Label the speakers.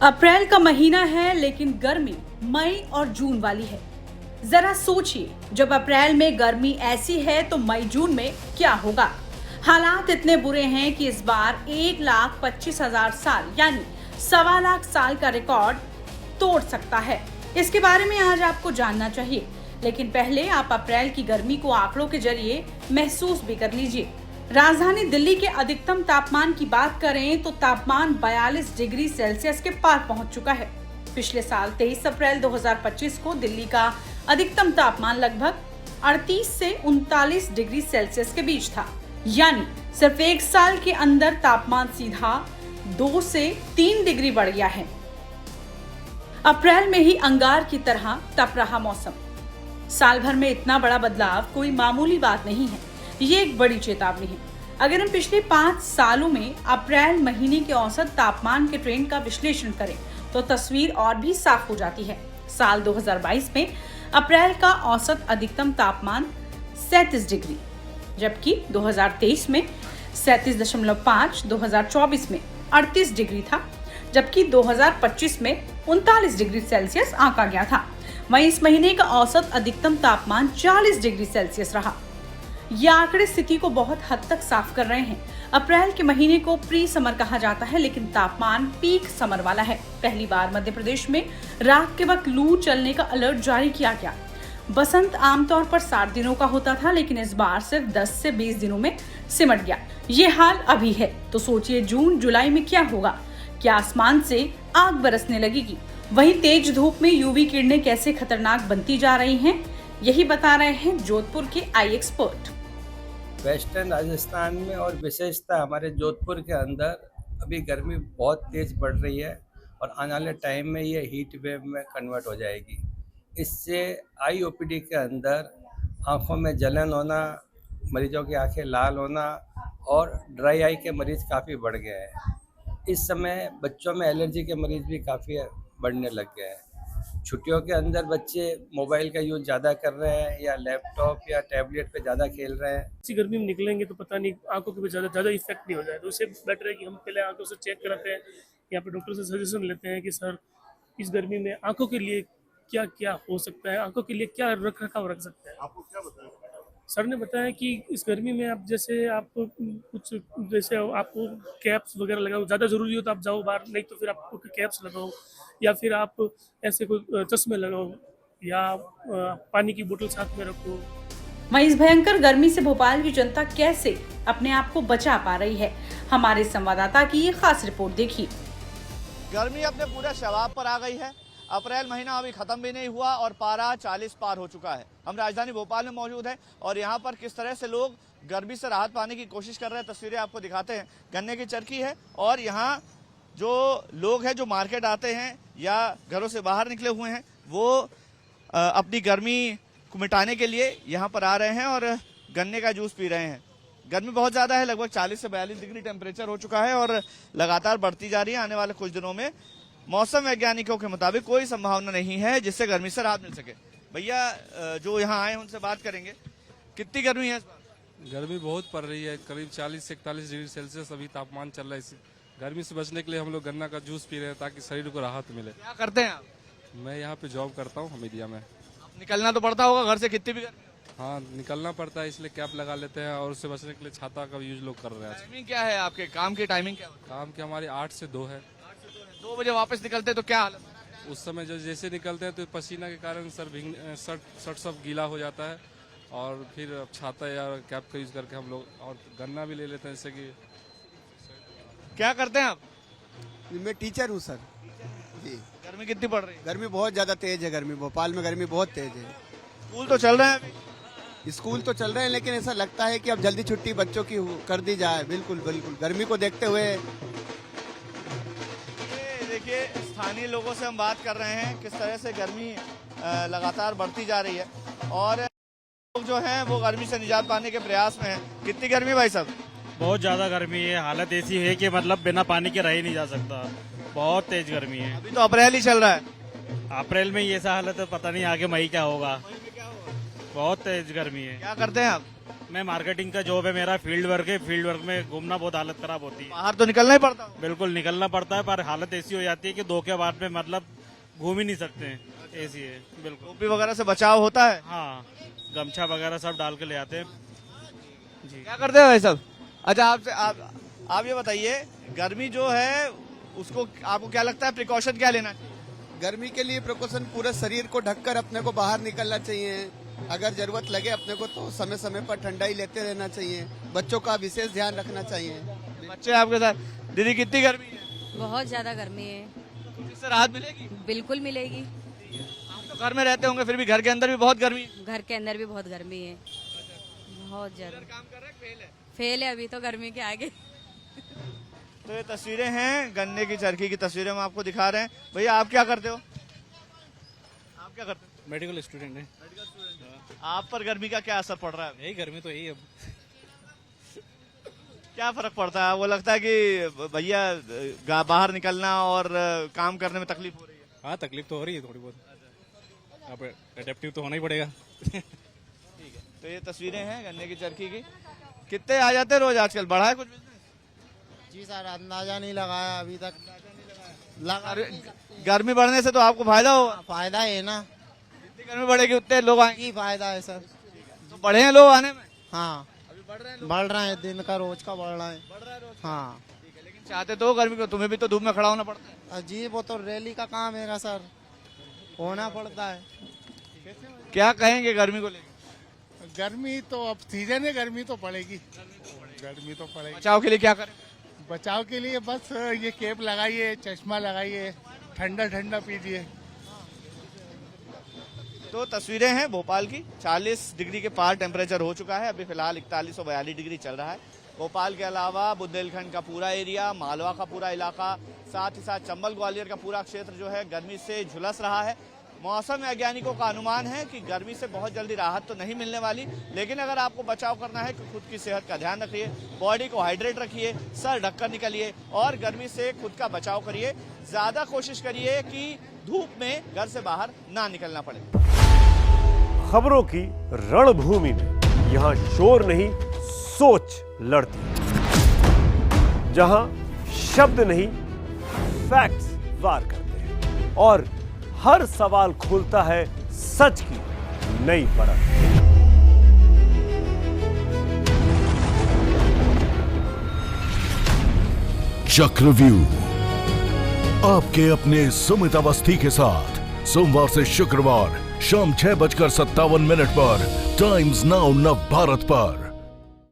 Speaker 1: अप्रैल का महीना है लेकिन गर्मी मई और जून वाली है। जरा सोचिए, जब अप्रैल में गर्मी ऐसी है तो मई जून में क्या होगा। हालात इतने बुरे हैं कि इस बार 1,25,000 साल यानी 1.25 लाख साल का रिकॉर्ड तोड़ सकता है। इसके बारे में आज आपको जानना चाहिए, लेकिन पहले आप अप्रैल की गर्मी को आंकड़ों के जरिए महसूस भी कर लीजिए। राजधानी दिल्ली के अधिकतम तापमान की बात करें तो तापमान 42 डिग्री सेल्सियस के पार पहुंच चुका है। पिछले साल 23 अप्रैल 2025 को दिल्ली का अधिकतम तापमान लगभग 38 से 39 डिग्री सेल्सियस के बीच था, यानी सिर्फ एक साल के अंदर तापमान सीधा 2 से 3 डिग्री बढ़ गया है। अप्रैल में ही अंगार की तरह तप रहा मौसम। साल भर में इतना बड़ा बदलाव कोई मामूली बात नहीं है, ये एक बड़ी चेतावनी है। अगर हम पिछले 5 सालों में अप्रैल महीने के औसत तापमान के ट्रेंड का विश्लेषण करें तो तस्वीर और भी साफ हो जाती है। साल 2022 में अप्रैल का औसत अधिकतम तापमान 37 डिग्री, जबकि 2023 में 37.5, 2024 में 38 डिग्री था, जबकि 2025 में 39 डिग्री सेल्सियस आंका गया था। वहीं इस महीने का औसत अधिकतम तापमान 40 डिग्री सेल्सियस रहा। ये आंकड़े स्थिति को बहुत हद तक साफ कर रहे हैं। अप्रैल के महीने को प्री समर कहा जाता है, लेकिन तापमान पीक समर वाला है। पहली बार मध्य प्रदेश में रात के वक्त लू चलने का अलर्ट जारी किया गया। बसंत आमतौर पर 60 दिनों का होता था, लेकिन इस बार सिर्फ 10 से 20 दिनों में सिमट गया। ये हाल अभी है, तो सोचिए जून जुलाई में क्या होगा। क्या आसमान से आग बरसने लगेगी? वहीं तेज धूप में यूवी किरणें कैसे खतरनाक बनती जा रही हैं, यही बता रहे हैं जोधपुर के आई एक्सपर्ट।
Speaker 2: वेस्टर्न राजस्थान में और विशेषता हमारे जोधपुर के अंदर अभी गर्मी बहुत तेज़ बढ़ रही है और आने वाले टाइम में ये हीट वेव में कन्वर्ट हो जाएगी। इससे आईओपीडी के अंदर आँखों में जलन होना, मरीजों की आंखें लाल होना और ड्राई आई के मरीज़ काफ़ी बढ़ गए हैं। इस समय बच्चों में एलर्जी के मरीज़ भी काफ़ी बढ़ने लग गए हैं। छुट्टियों के अंदर बच्चे मोबाइल का यूज़ ज़्यादा कर रहे हैं या लैपटॉप या टैबलेट पे ज़्यादा खेल रहे हैं।
Speaker 3: इसी गर्मी में निकलेंगे तो पता नहीं आंखों के भी ज़्यादा इफेक्ट नहीं हो जाए, तो उससे बेटर है कि हम पहले आंखों से चेक कराते हैं या फिर डॉक्टर से सजेशन लेते हैं कि सर इस गर्मी में आंखों के लिए क्या क्या हो सकता है, आंखों के लिए क्या रख रखाव रख सकते हैं।
Speaker 4: आपको क्या बताया?
Speaker 3: सर ने बताया कि इस गर्मी में आप जैसे आपको कुछ जैसे आपको कैप्स वगैरह लगाओ, ज़्यादा ज़रूरी हो तो आप जाओ बाहर, नहीं तो फिर आपको कैप्स लगाओ या फिर आप ऐसे कोई चश्मे लगाओ या पानी की बोतल साथ में रखो।
Speaker 1: वहीं इस भयंकर गर्मी से भोपाल की जनता कैसे अपने आप को बचा पा रही है, हमारे संवाददाता की ये खास रिपोर्ट देखिए।
Speaker 4: गर्मी अपने पूरे शबाब पर आ गई है। अप्रैल महीना अभी खत्म भी नहीं हुआ और पारा 40 पार हो चुका है। हम राजधानी भोपाल में मौजूद हैं और यहाँ पर किस तरह से लोग गर्मी से राहत पाने की कोशिश कर रहे हैं, तस्वीरें आपको दिखाते हैं। गन्ने की चरखी है और यहाँ जो लोग हैं जो मार्केट आते हैं या घरों से बाहर निकले हुए हैं, वो अपनी गर्मी को मिटाने के लिए यहाँ पर आ रहे हैं और गन्ने का जूस पी रहे हैं। गर्मी बहुत ज़्यादा है, लगभग 40 से 42 डिग्री टेम्परेचर हो चुका है और लगातार बढ़ती जा रही है। आने वाले कुछ दिनों में मौसम वैज्ञानिकों के मुताबिक कोई संभावना नहीं है जिससे गर्मी से राहत मिल सके। भैया जो यहाँ आए हैं उनसे बात करेंगे, कितनी गर्मी है इस बार?
Speaker 5: गर्मी बहुत पड़ रही है, करीब 40 से 41 डिग्री सेल्सियस अभी तापमान चल रहा है। इस गर्मी से बचने के लिए हम लोग गन्ना का जूस पी रहे हैं ताकि शरीर को राहत मिले।
Speaker 4: क्या करते हैं आप?
Speaker 5: मैं यहाँ पे जॉब करता हूँ मीडिया में।
Speaker 4: आप निकलना तो पड़ता होगा घर से, कितनी भी गर्मी?
Speaker 5: हाँ, निकलना पड़ता है, इसलिए कैप लगा लेते हैं और उससे बचने के लिए छाता का यूज लोग कर रहे हैं।
Speaker 4: टाइमिंग क्या है आपके काम की? टाइमिंग क्या है?
Speaker 5: काम की हमारी 8 से 2 है।
Speaker 4: 2 बजे वापस निकलते तो क्या हालत?
Speaker 5: उस समय जब जैसे निकलते हैं तो पसीना के कारण शर्ट सब गीला हो जाता है और फिर छाता या कैप का यूज करके हम लोग और गन्ना भी ले लेते हैं, जैसे कि।
Speaker 4: क्या करते हैं आप?
Speaker 6: मैं टीचर हूँ सर जी।
Speaker 4: गर्मी कितनी पड़ रही है?
Speaker 6: गर्मी बहुत ज़्यादा तेज है। गर्मी भोपाल में गर्मी बहुत तेज है।
Speaker 4: स्कूल तो चल रहे हैं अभी?
Speaker 6: स्कूल तो चल रहे हैं, लेकिन ऐसा लगता है कि अब जल्दी छुट्टी बच्चों की कर दी जाए। बिल्कुल बिल्कुल गर्मी को देखते हुए।
Speaker 4: देखिए स्थानीय लोगों से हम बात कर रहे हैं किस तरह से गर्मी लगातार बढ़ती जा रही है और लोग जो हैं वो गर्मी से निजात पाने के प्रयास में हैं। कितनी गर्मी भाई साहब?
Speaker 7: बहुत ज़्यादा गर्मी है, हालत ऐसी है कि मतलब बिना पानी के रह ही नहीं जा सकता। बहुत तेज गर्मी है।
Speaker 4: अभी तो अप्रैल ही चल रहा है।
Speaker 7: अप्रैल में ये ऐसा हालत है, पता नहीं आगे मई क्या होगा। बहुत तेज गर्मी है।
Speaker 4: क्या करते हैं आप?
Speaker 7: मैं मार्केटिंग का जॉब है मेरा, फील्ड वर्क है। फील्ड वर्क में घूमना बहुत हालत खराब होती है।
Speaker 4: बाहर तो निकलना ही पड़ता होगा।
Speaker 7: बिल्कुल निकलना पड़ता है, पर हालत ऐसी हो जाती है कि 2 के बाद में मतलब घूम ही नहीं सकते हैं, ऐसी है। बिल्कुल।
Speaker 4: टोपी वगैरह से बचाव होता है?
Speaker 7: हाँ, गमछा वगैरह सब डाल के ले आते हैं जी।
Speaker 4: क्या करते हैं भाई साहब? अच्छा, आपसे आप ये बताइए, गर्मी जो है उसको आपको क्या लगता है, प्रिकॉशन क्या लेना चाहिए?
Speaker 6: गर्मी के लिए प्रिकॉशन पूरे शरीर को ढककर अपने को बाहर निकलना चाहिए। अगर जरूरत लगे अपने को तो समय समय पर ठंडा ही लेते रहना चाहिए। बच्चों का विशेष ध्यान रखना चाहिए।
Speaker 4: बच्चे आपके साथ। दीदी कितनी गर्मी है?
Speaker 8: बहुत ज्यादा गर्मी है।
Speaker 4: इससे राहत मिलेगी?
Speaker 8: बिल्कुल मिलेगी।
Speaker 4: आप तो घर में रहते होंगे, फिर भी घर के अंदर भी बहुत गर्मी है।
Speaker 8: घर के अंदर भी बहुत गर्मी है, बहुत ज्यादा।
Speaker 4: काम कर रहे हैं, फेल है?
Speaker 8: फेल है अभी तो गर्मी के आगे।
Speaker 4: तो ये तस्वीरें हैं गन्ने की चरखी की तस्वीरें हम आपको दिखा रहे हैं। भैया आप क्या करते हो? आप क्या करते हो?
Speaker 7: मेडिकल स्टूडेंट है।
Speaker 4: आप पर गर्मी का क्या असर पड़ रहा है?
Speaker 7: यही गर्मी तो यही अब।
Speaker 4: क्या फर्क पड़ता है? वो लगता है कि भैया बाहर निकलना और काम करने में तकलीफ हो रही है।
Speaker 7: हाँ, तकलीफ तो हो रही है थोड़ी बहुत, अब एडेप्टिव तो होना ही पड़ेगा।
Speaker 4: ठीक है, तो ये तस्वीरें हैं गन्ने की चरखी की। कितने आ जाते हैं रोज आजकल? बढ़ा है कुछ बिजनेस?
Speaker 9: जी सर, अंदाजा नहीं लगाया अभी तक।
Speaker 4: गर्मी बढ़ने से तो आपको फायदा होगा।
Speaker 9: फायदा है ना,
Speaker 4: जितनी गर्मी बढ़ेगी उतने लोग आएंगे।
Speaker 9: की फायदा है सर।
Speaker 4: तो बढ़े हैं लोग आने में?
Speaker 9: हाँ,
Speaker 4: अभी बढ़ रहे हैं लोग?
Speaker 9: बढ़ रहा है, दिन का रोज का बढ़ रहा है।
Speaker 4: बढ़ रहा है रोज?
Speaker 9: हाँ
Speaker 4: ठीक है, लेकिन चाहते तो गर्मी को, तुम्हें भी तो धूप में खड़ा होना पड़ता है।
Speaker 9: जी, वो तो रैली का काम है सर, होना पड़ता है।
Speaker 4: क्या कहेंगे गर्मी को लेकर?
Speaker 10: गर्मी तो अब सीजन है, गर्मी तो पड़ेगी। गर्मी तो पड़ेगी।
Speaker 4: बचाव के लिए क्या करें?
Speaker 10: बचाव के लिए बस ये कैप लगाइए, चश्मा लगाइए, ठंडा ठंडा पीजिए।
Speaker 4: तो तस्वीरें हैं भोपाल की। 40 डिग्री के पार टेम्परेचर हो चुका है। अभी फिलहाल 41 और 42 डिग्री चल रहा है। भोपाल के अलावा बुंदेलखंड का पूरा एरिया, मालवा का पूरा इलाका, साथ ही साथ चंबल ग्वालियर का पूरा क्षेत्र जो है गर्मी से झुलस रहा है। मौसम वैज्ञानिकों का अनुमान है कि गर्मी से बहुत जल्दी राहत तो नहीं मिलने वाली, लेकिन अगर आपको बचाव करना है तो खुद की सेहत का ध्यान रखिए, बॉडी को हाइड्रेट रखिए, सर ढककर निकलिए और गर्मी से खुद का बचाव करिए। ज्यादा कोशिश करिए कि धूप में घर से बाहर ना निकलना पड़े।
Speaker 11: खबरों की रणभूमि में यहाँ शोर नहीं, सोच लड़ती है। जहां शब्द नहीं, फैक्ट्स वार करते हैं और हर सवाल खोलता है सच की नई परत।
Speaker 12: चक्रव्यूह आपके अपने सुमित अवस्थी के साथ सोमवार से शुक्रवार शाम 6:57 पर टाइम्स नाउ नव भारत पर।